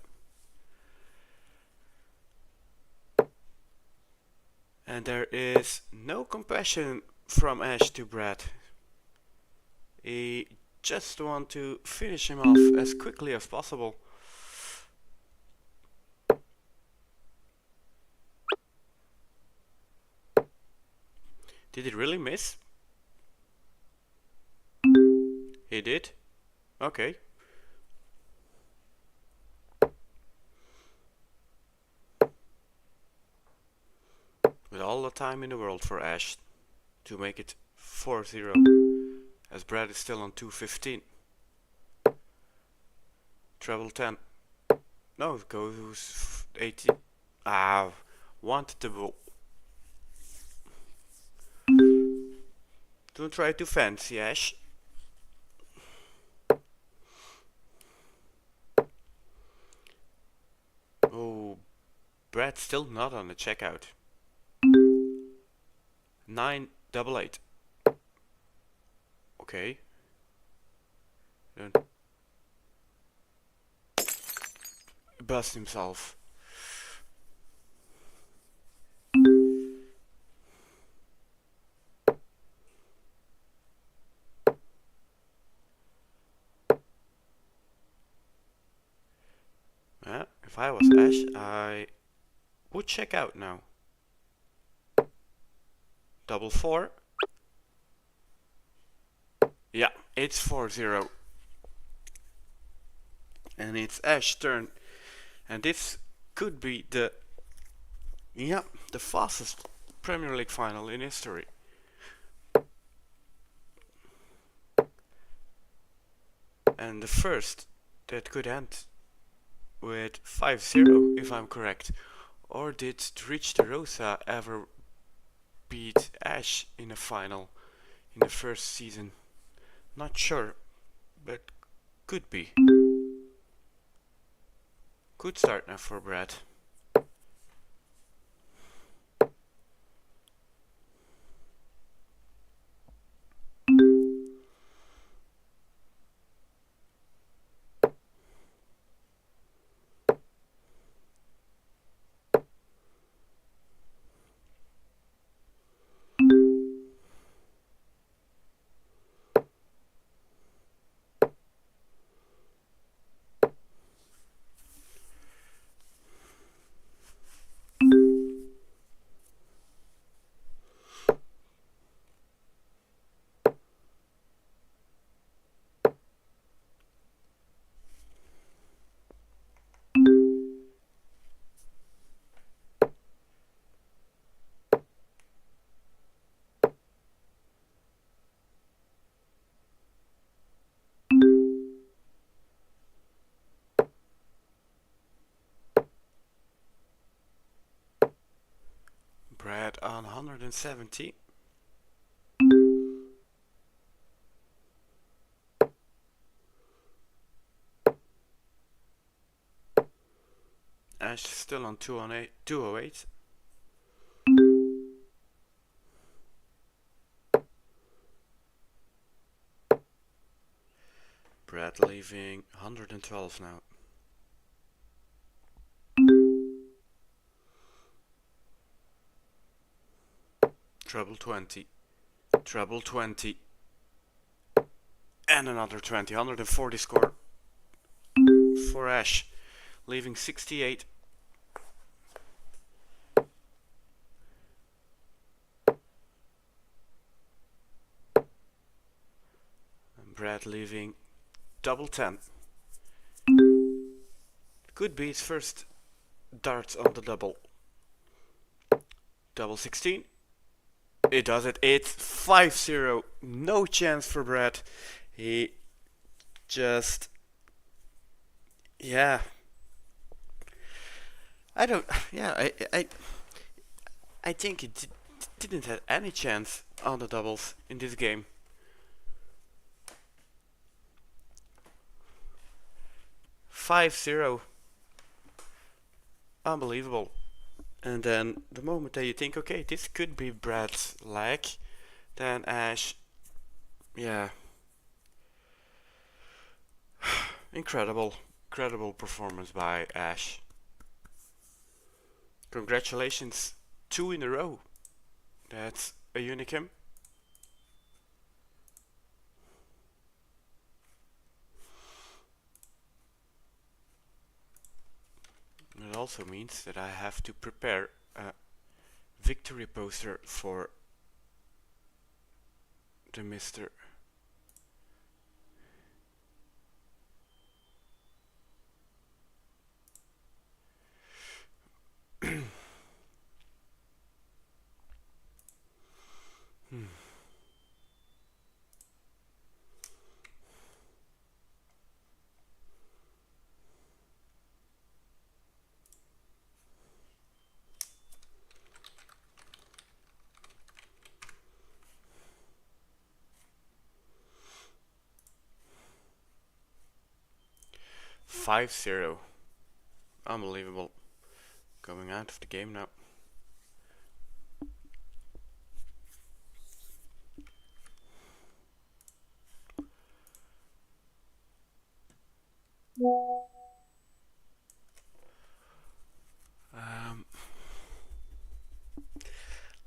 And there is no compassion from Ash to Brett. He just wants to finish him off as quickly as possible. Did it really miss? He did? Okay. With all the time in the world for Ash to make it 4-0, as Brad is still on 215. Treble 10. No, it goes 80. Ah, wanted the ball. Don't try too fancy, Ash. Oh, Brad's still not on the checkout. 9-8-8. Okay. Then bust himself. If I was Ash, I would check out now. 4-4. Yeah, it's 4-0. And it's Ash's turn. And this could be the fastest Premier League final in history. And the first that could end with 5-0, if I'm correct. Or did Rich DeRosa ever beat Ash in a final in the first season? Not sure, but could be. Good start now for Brad. Brad on 170. Ash still on 208. Brad leaving 112 now. Treble 20. Treble 20. And another 20. 140 score for Ash. Leaving 68. And Brad leaving double 10. Could be his first darts on the double. Double 16. It does it. It's 5-0. No chance for Brad. He just... Yeah. I don't... Yeah, I think he didn't have any chance on the doubles in this game. (5-0). Unbelievable. And then the moment that you think, okay, this could be Brad's leg, then Ash, yeah, incredible performance by Ash. Congratulations, 2 in a row. That's a unicum. It also means that I have to prepare a victory poster for the Mr. hmm. 5-0. Unbelievable. Going out of the game now.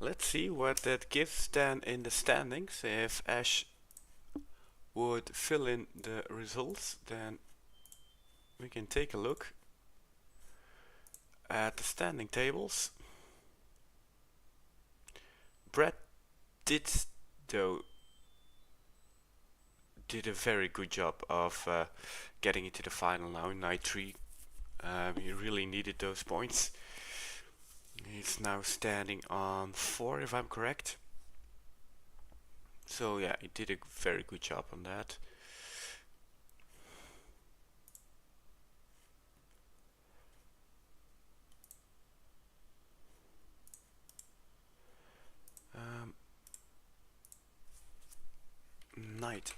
Let's see what that gives then in the standings. If Ash would fill in the results, then we can take a look at the standing tables. Brad did a very good job of getting into the final now in night 3. He really needed those points. He's now standing on 4 if I'm correct. So yeah, he did a very good job on that. Night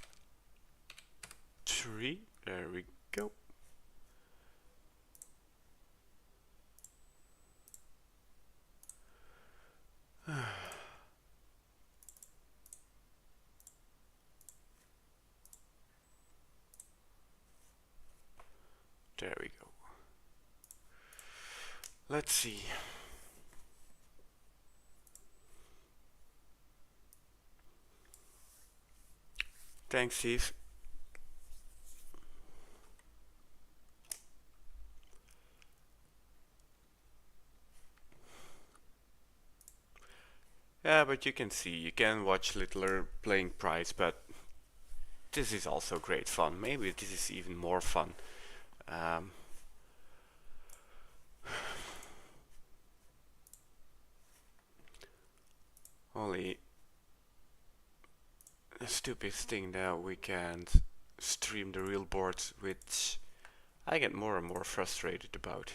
3, there we go. There we go. Let's see. Thanks, Steve. Yeah, but you can see, you can watch Littler playing prize, but this is also great fun. Maybe this is even more fun. Only the stupid thing that we can't stream the real boards, which I get more and more frustrated about.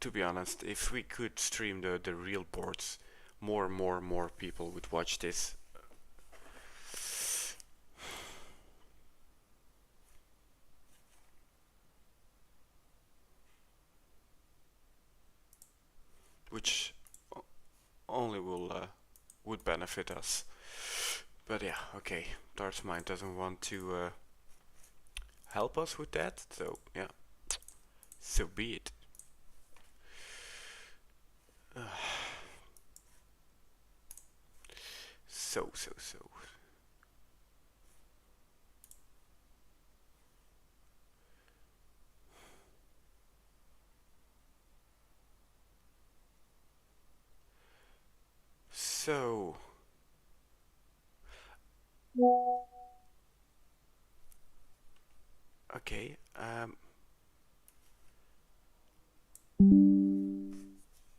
To be honest, if we could stream the real boards, more people would watch this. Which only would benefit us. But yeah, okay. Dark's Mind doesn't want to help us with that, so yeah, so be it. So. So, okay,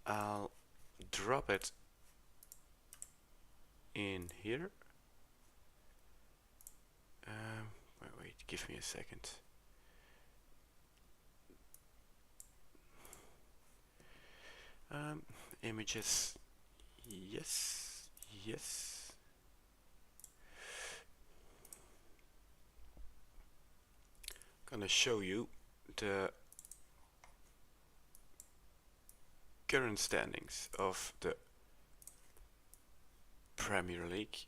I'll drop it in here. Wait, give me a second. Images, yes. Gonna show you the current standings of the Premier League.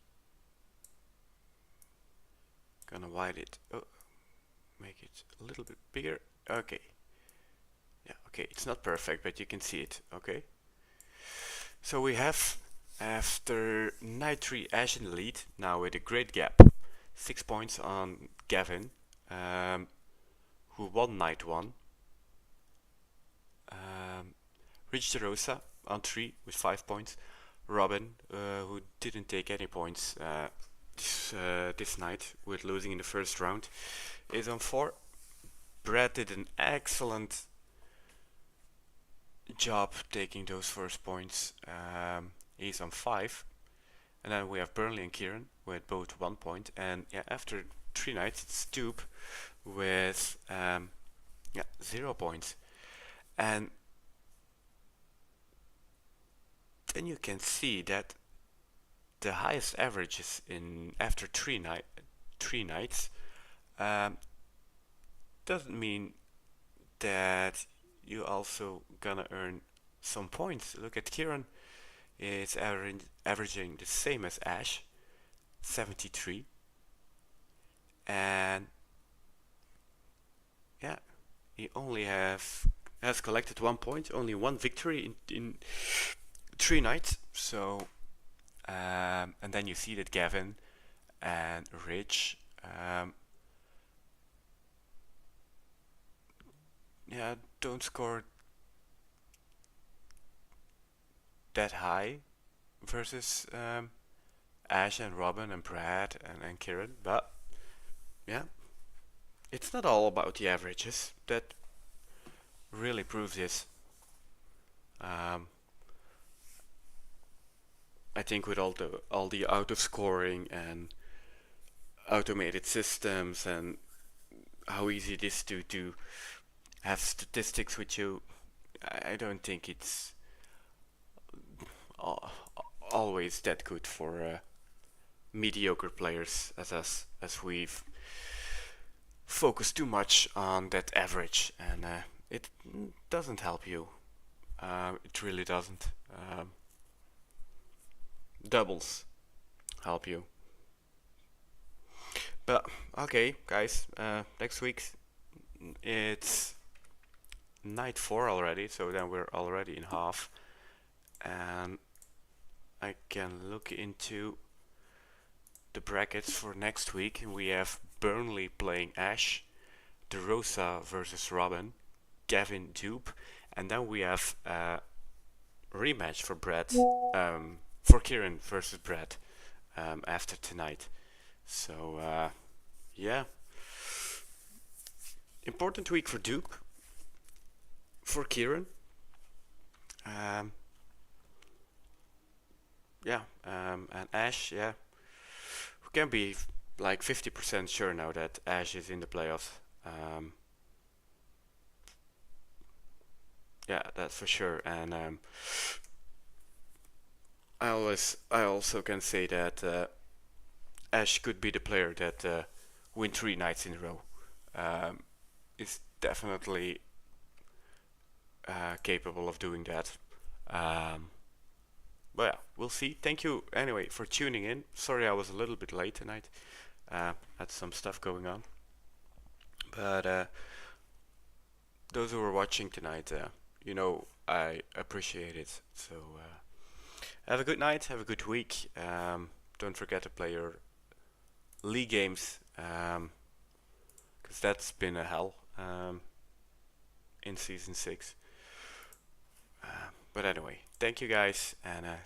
Gonna widen it. Oh, make it a little bit bigger. Okay. Yeah, okay, it's not perfect, but you can see it, okay? So we have, after Night 3, Ash in the lead, now with a great gap. 6 points on Gavin, who won Night 1. Rich DeRosa on 3 with 5 points. Robin, who didn't take any points this night with losing in the first round, is on 4. Brad did an excellent job taking those first points. He's on 5. And then we have Burnley and Kieran with both 1 point. And yeah, after 3 nights, it's Stoop with 0 points. And then you can see that the highest averages in after 3 nights doesn't mean that you also gonna earn some points. Look at Kieran, it's averaging the same as Ash, 73, and yeah, he only has collected 1 point, only 1 victory in 3 nights. So and then you see that Gavin and Rich don't score that high versus Ash and Robin and Brad and Kieran, but yeah, it's not all about the averages. That really proves this. I think with all the out of scoring and automated systems and how easy it is to have statistics with you, I don't think it's always that good for mediocre players as us, as we've focused too much on that average, and it doesn't help you. It really doesn't. Doubles help you. But okay, guys, next week it's night 4 already, so then we're already in half, and I can look into the brackets for next week. We have Burnley playing Ash, DeRosa versus Robin, Gavin Dupe, and then we have a rematch for Brett, for Kieran versus Brett after tonight. So yeah, important week for Dupe, for Kieran. And Ash, yeah, we can be like 50% sure now that Ash is in the playoffs. Yeah, that's for sure. And I also can say that Ash could be the player that win 3 nights in a row. Is definitely capable of doing that. But yeah, we'll see. Thank you anyway for tuning in. Sorry I was a little bit late tonight. Had some stuff going on. But those who were watching tonight, I appreciate it. So have a good night, have a good week. Don't forget to play your league games, because that's been a hell in season 6. But anyway, thank you guys, and see